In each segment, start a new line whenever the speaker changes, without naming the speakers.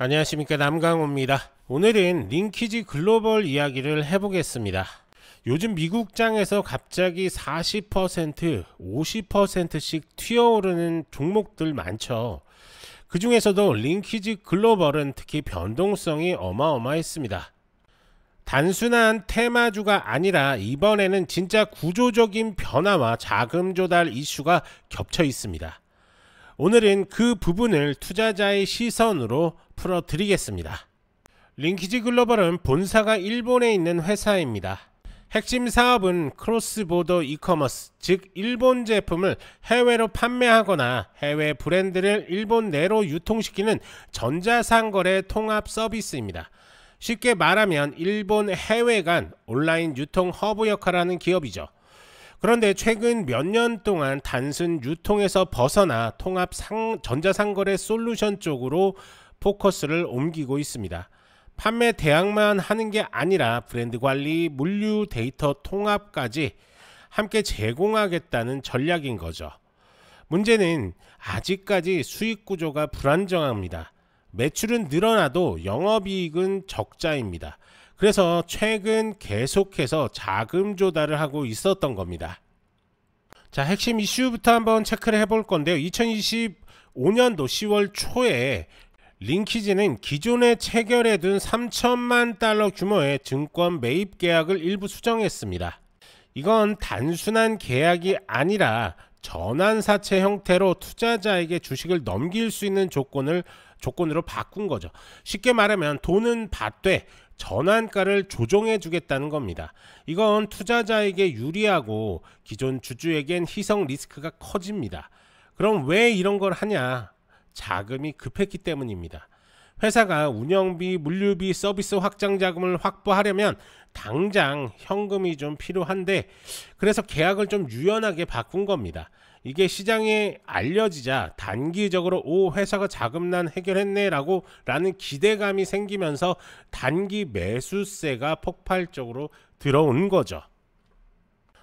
안녕하십니까, 남강호입니다. 오늘은 링키지 글로벌 이야기를 해보겠습니다. 요즘 미국장에서 갑자기 40%, 50%씩 튀어오르는 종목들 많죠. 그 중에서도 링키지 글로벌은 특히 변동성이 어마어마했습니다. 단순한 테마주가 아니라 이번에는 진짜 구조적인 변화와 자금 조달 이슈가 겹쳐 있습니다. 오늘은 그 부분을 투자자의 시선으로 풀어드리겠습니다. 링키지 글로벌은 본사가 일본에 있는 회사입니다. 핵심 사업은 크로스보더 이커머스, 즉 일본 제품을 해외로 판매하거나 해외 브랜드를 일본 내로 유통시키는 전자상거래 통합 서비스입니다. 쉽게 말하면 일본 해외 간 온라인 유통 허브 역할을 하는 기업이죠. 그런데 최근 몇 년 동안 단순 유통에서 벗어나 통합 전자상거래 솔루션 쪽으로 포커스를 옮기고 있습니다. 판매 대항만 하는 게 아니라 브랜드 관리, 물류, 데이터 통합까지 함께 제공하겠다는 전략인 거죠. 문제는 아직까지 수익 구조가 불안정합니다. 매출은 늘어나도 영업이익은 적자입니다. 그래서 최근 계속해서 자금 조달을 하고 있었던 겁니다. 자, 핵심 이슈부터 한번 체크를 해볼 건데요. 2025년도 10월 초에 링키지는 기존에 체결해둔 3천만 달러 규모의 증권 매입 계약을 일부 수정했습니다. 이건 단순한 계약이 아니라 전환사채 형태로 투자자에게 주식을 넘길 수 있는 조건으로 바꾼 거죠. 쉽게 말하면 돈은 받되 전환가를 조정해 주겠다는 겁니다. 이건 투자자에게 유리하고 기존 주주에겐 희석 리스크가 커집니다. 그럼 왜 이런 걸 하냐? 자금이 급했기 때문입니다. 회사가 운영비, 물류비, 서비스 확장 자금을 확보하려면 당장 현금이 좀 필요한데, 그래서 계약을 좀 유연하게 바꾼 겁니다. 이게 시장에 알려지자 단기적으로 회사가 자금난 해결했네 라는 기대감이 생기면서 단기 매수세가 폭발적으로 들어온 거죠.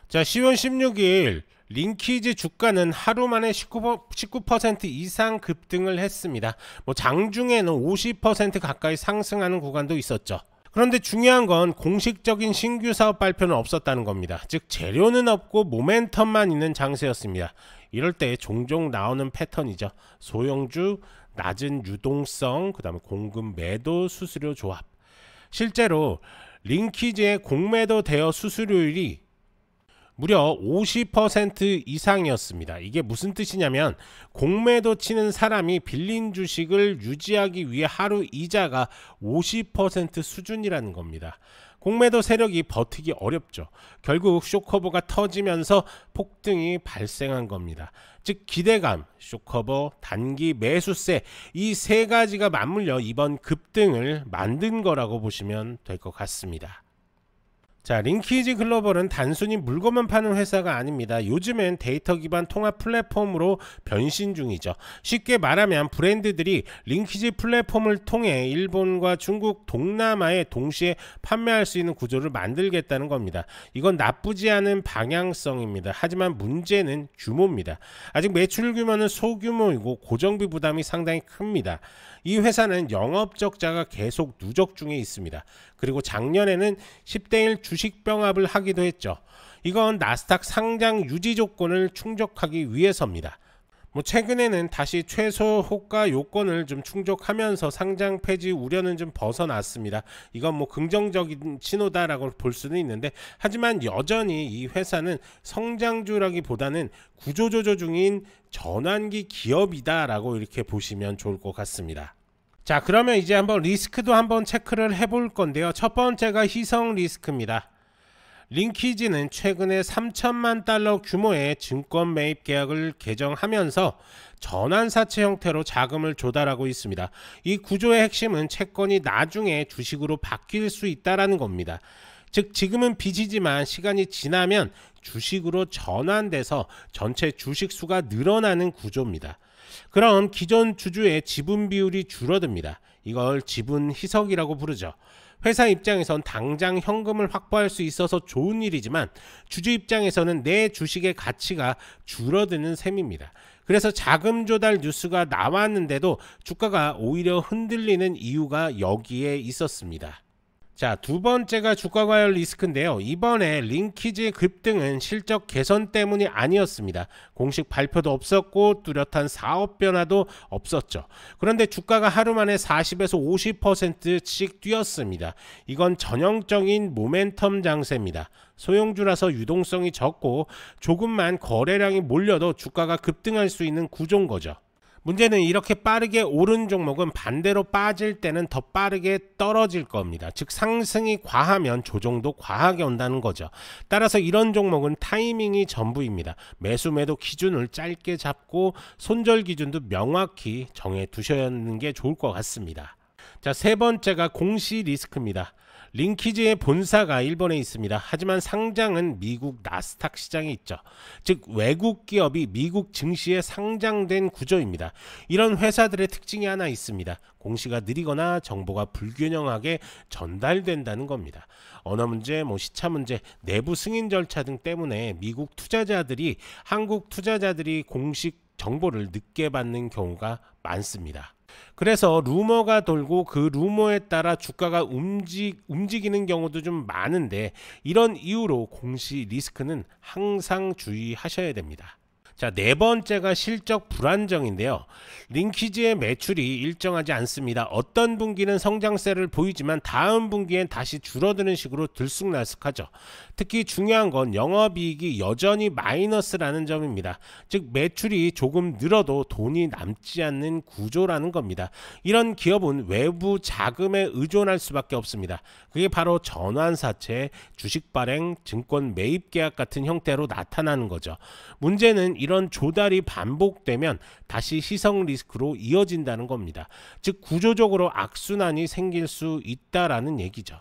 자, 10월 16일 링키지 주가는 하루 만에 19% 이상 급등을 했습니다. 장중에는 50% 가까이 상승하는 구간도 있었죠. 그런데 중요한 건 공식적인 신규 사업 발표는 없었다는 겁니다. 즉 재료는 없고 모멘텀만 있는 장세였습니다. 이럴 때 종종 나오는 패턴이죠. 소형주, 낮은 유동성, 그 다음에 공급 매도 수수료 조합. 실제로 링키지의 공매도 대여 수수료율이 무려 50% 이상이었습니다. 이게 무슨 뜻이냐면 공매도 치는 사람이 빌린 주식을 유지하기 위해 하루 이자가 50% 수준이라는 겁니다. 공매도 세력이 버티기 어렵죠. 결국 쇼커버가 터지면서 폭등이 발생한 겁니다. 즉 기대감, 쇼커버, 단기 매수세, 이 세 가지가 맞물려 이번 급등을 만든 거라고 보시면 될 것 같습니다. 자, 링키지 글로벌은 단순히 물건만 파는 회사가 아닙니다. 요즘엔 데이터 기반 통합 플랫폼으로 변신 중이죠. 쉽게 말하면 브랜드들이 링키지 플랫폼을 통해 일본과 중국, 동남아에 동시에 판매할 수 있는 구조를 만들겠다는 겁니다. 이건 나쁘지 않은 방향성입니다. 하지만 문제는 규모입니다. 아직 매출 규모는 소규모이고 고정비 부담이 상당히 큽니다. 이 회사는 영업 적자가 계속 누적 중에 있습니다. 그리고 작년에는 10대1 주식 병합을 하기도 했죠. 이건 나스닥 상장 유지 조건을 충족하기 위해서입니다. 최근에는 다시 최소 호가 요건을 좀 충족하면서 상장 폐지 우려는 좀 벗어났습니다. 이건 긍정적인 신호다라고 볼 수는 있는데, 하지만 여전히 이 회사는 성장주라기보다는 구조조정 중인 전환기 기업이다라고 이렇게 보시면 좋을 것 같습니다. 자, 그러면 이제 한번 리스크도 한번 체크를 해볼 건데요. 첫 번째가 희석 리스크입니다. 링키지는 최근에 3천만 달러 규모의 증권 매입 계약을 개정하면서 전환사채 형태로 자금을 조달하고 있습니다. 이 구조의 핵심은 채권이 나중에 주식으로 바뀔 수 있다는 겁니다. 즉 지금은 빚이지만 시간이 지나면 주식으로 전환돼서 전체 주식 수가 늘어나는 구조입니다. 그럼 기존 주주의 지분 비율이 줄어듭니다. 이걸 지분 희석이라고 부르죠. 회사 입장에선 당장 현금을 확보할 수 있어서 좋은 일이지만 주주 입장에서는 내 주식의 가치가 줄어드는 셈입니다. 그래서 자금 조달 뉴스가 나왔는데도 주가가 오히려 흔들리는 이유가 여기에 있었습니다. 자, 두 번째가 주가 과열 리스크인데요. 이번에 링키지의 급등은 실적 개선 때문이 아니었습니다. 공식 발표도 없었고 뚜렷한 사업 변화도 없었죠. 그런데 주가가 하루 만에 40에서 50%씩 뛰었습니다. 이건 전형적인 모멘텀 장세입니다. 소형주라서 유동성이 적고 조금만 거래량이 몰려도 주가가 급등할 수 있는 구조인 거죠. 문제는 이렇게 빠르게 오른 종목은 반대로 빠질 때는 더 빠르게 떨어질 겁니다. 즉 상승이 과하면 조정도 과하게 온다는 거죠. 따라서 이런 종목은 타이밍이 전부입니다. 매수 매도 기준을 짧게 잡고 손절 기준도 명확히 정해 두셔야 하는 게 좋을 것 같습니다. 자, 세 번째가 공시 리스크입니다. 링키지의 본사가 일본에 있습니다. 하지만 상장은 미국 나스닥 시장에 있죠. 즉 외국 기업이 미국 증시에 상장된 구조입니다. 이런 회사들의 특징이 하나 있습니다. 공시가 느리거나 정보가 불균형하게 전달된다는 겁니다. 언어 문제, 시차 문제, 내부 승인 절차 등 때문에 미국 투자자들이 한국 투자자들이 공식 정보를 늦게 받는 경우가 많습니다. 그래서 루머가 돌고 그 루머에 따라 주가가 움직이는 경우도 좀 많은데 이런 이유로 공시 리스크는 항상 주의하셔야 됩니다. 자, 네 번째가 실적 불안정인데요. 링키지의 매출이 일정하지 않습니다. 어떤 분기는 성장세를 보이지만 다음 분기엔 다시 줄어드는 식으로 들쑥날쑥하죠. 특히 중요한 건 영업이익이 여전히 마이너스라는 점입니다. 즉 매출이 조금 늘어도 돈이 남지 않는 구조라는 겁니다. 이런 기업은 외부 자금에 의존할 수밖에 없습니다. 그게 바로 전환사채, 주식 발행, 증권 매입 계약 같은 형태로 나타나는 거죠. 문제는 이런 조달이 반복되면 다시 희석 리스크로 이어진다는 겁니다. 즉 구조적으로 악순환이 생길 수 있다라는 얘기죠.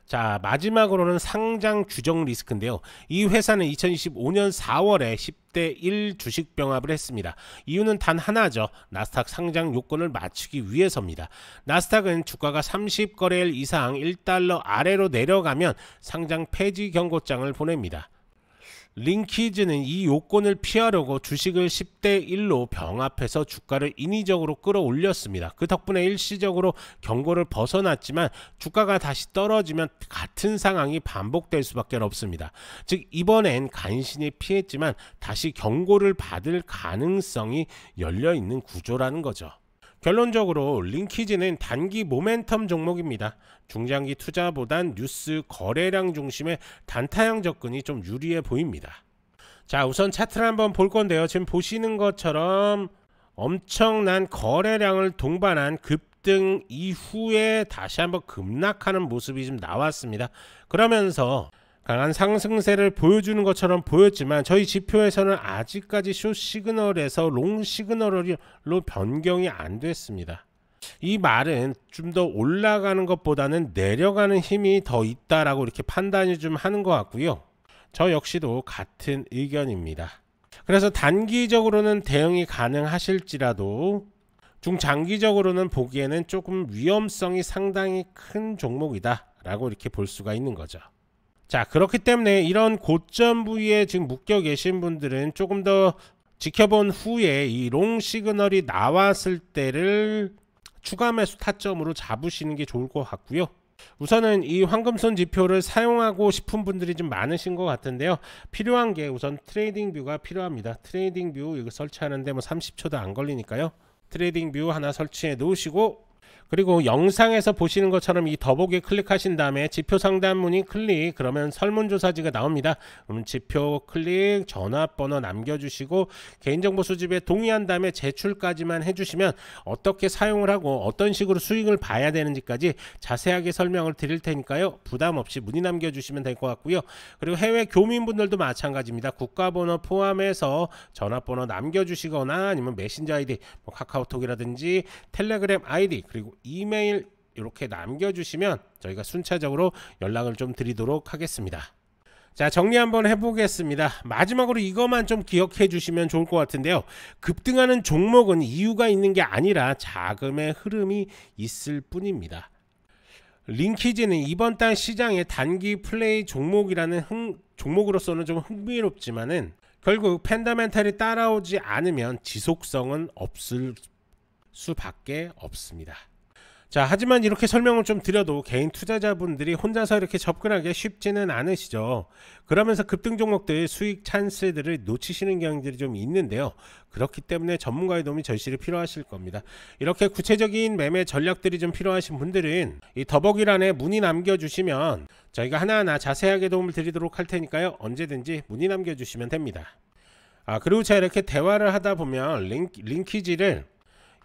자, 마지막으로는 상장 규정 리스크인데요. 이 회사는 2025년 4월에 10대 1 주식 병합을 했습니다. 이유는 단 하나죠. 나스닥 상장 요건을 맞추기 위해서입니다. 나스닥은 주가가 30거래일 이상 1달러 아래로 내려가면 상장 폐지 경고장을 보냅니다. 링키지는 이 요건을 피하려고 주식을 10대 1로 병합해서 주가를 인위적으로 끌어올렸습니다. 그 덕분에 일시적으로 경고를 벗어났지만 주가가 다시 떨어지면 같은 상황이 반복될 수밖에 없습니다. 즉 이번엔 간신히 피했지만 다시 경고를 받을 가능성이 열려있는 구조라는 거죠. 결론적으로 링키지는 단기 모멘텀 종목입니다. 중장기 투자보단 뉴스 거래량 중심의 단타형 접근이 좀 유리해 보입니다. 자, 우선 차트를 한번 볼 건데요. 지금 보시는 것처럼 엄청난 거래량을 동반한 급등 이후에 다시 한번 급락하는 모습이 좀 나왔습니다. 그러면서 강한 상승세를 보여주는 것처럼 보였지만 저희 지표에서는 아직까지 숏 시그널에서 롱 시그널로 변경이 안 됐습니다. 이 말은 좀 더 올라가는 것보다는 내려가는 힘이 더 있다라고 이렇게 판단이 좀 하는 것 같고요. 저 역시도 같은 의견입니다. 그래서 단기적으로는 대응이 가능하실지라도 중장기적으로는 보기에는 조금 위험성이 상당히 큰 종목이다 라고 이렇게 볼 수가 있는 거죠. 자, 그렇기 때문에 이런 고점 부위에 지금 묶여 계신 분들은 조금 더 지켜본 후에 이 롱 시그널이 나왔을 때를 추가 매수 타점으로 잡으시는 게 좋을 것 같고요. 우선은 이 황금손 지표를 사용하고 싶은 분들이 좀 많으신 것 같은데요. 필요한 게 우선 트레이딩 뷰가 필요합니다. 트레이딩 뷰 이거 설치하는데 30초도 안 걸리니까요. 트레이딩 뷰 하나 설치해 놓으시고, 그리고 영상에서 보시는 것처럼 이 더보기에 클릭하신 다음에 지표 상단 문의 클릭, 그러면 설문조사지가 나옵니다. 지표 클릭, 전화번호 남겨주시고 개인정보 수집에 동의한 다음에 제출까지만 해주시면 어떻게 사용을 하고 어떤 식으로 수익을 봐야 되는지까지 자세하게 설명을 드릴 테니까요. 부담 없이 문의 남겨주시면 될 것 같고요. 그리고 해외 교민분들도 마찬가지입니다. 국가번호 포함해서 전화번호 남겨주시거나 아니면 메신저 아이디, 카카오톡이라든지 텔레그램 아이디, 그리고 이메일 이렇게 남겨주시면 저희가 순차적으로 연락을 좀 드리도록 하겠습니다. 자, 정리 한번 해보겠습니다. 마지막으로 이것만 좀 기억해 주시면 좋을 것 같은데요. 급등하는 종목은 이유가 있는 게 아니라 자금의 흐름이 있을 뿐입니다. 링키지는 이번 달 시장의 단기 플레이 종목이라는 종목으로서는 좀 흥미롭지만은 결국 펀더멘탈이 따라오지 않으면 지속성은 없을 수밖에 없습니다. 자, 하지만 이렇게 설명을 좀 드려도 개인 투자자분들이 혼자서 이렇게 접근하기 쉽지는 않으시죠. 그러면서 급등 종목들 수익 찬스들을 놓치시는 경향들이 좀 있는데요. 그렇기 때문에 전문가의 도움이 절실히 필요하실 겁니다. 이렇게 구체적인 매매 전략들이 좀 필요하신 분들은 이 더보기란에 문의 남겨주시면 저희가 하나하나 자세하게 도움을 드리도록 할 테니까요. 언제든지 문의 남겨주시면 됩니다. 그리고 제가 이렇게 대화를 하다 보면 링키지를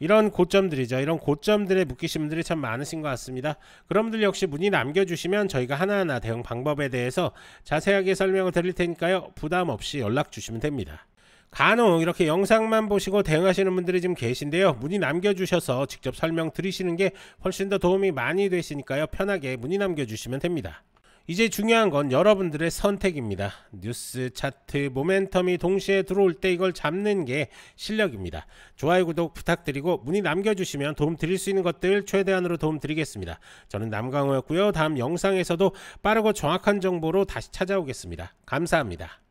이런 고점들이죠. 이런 고점들에 묶이신 분들이 참 많으신 것 같습니다. 그런 분들 역시 문의 남겨주시면 저희가 하나하나 대응 방법에 대해서 자세하게 설명을 드릴 테니까요. 부담 없이 연락 주시면 됩니다. 간혹 이렇게 영상만 보시고 대응하시는 분들이 좀 계신데요. 문의 남겨주셔서 직접 설명 드리시는 게 훨씬 더 도움이 많이 되시니까요. 편하게 문의 남겨주시면 됩니다. 이제 중요한 건 여러분들의 선택입니다. 뉴스, 차트, 모멘텀이 동시에 들어올 때 이걸 잡는 게 실력입니다. 좋아요, 구독 부탁드리고 문의 남겨주시면 도움 드릴 수 있는 것들 최대한으로 도움 드리겠습니다. 저는 남강호였고요. 다음 영상에서도 빠르고 정확한 정보로 다시 찾아오겠습니다. 감사합니다.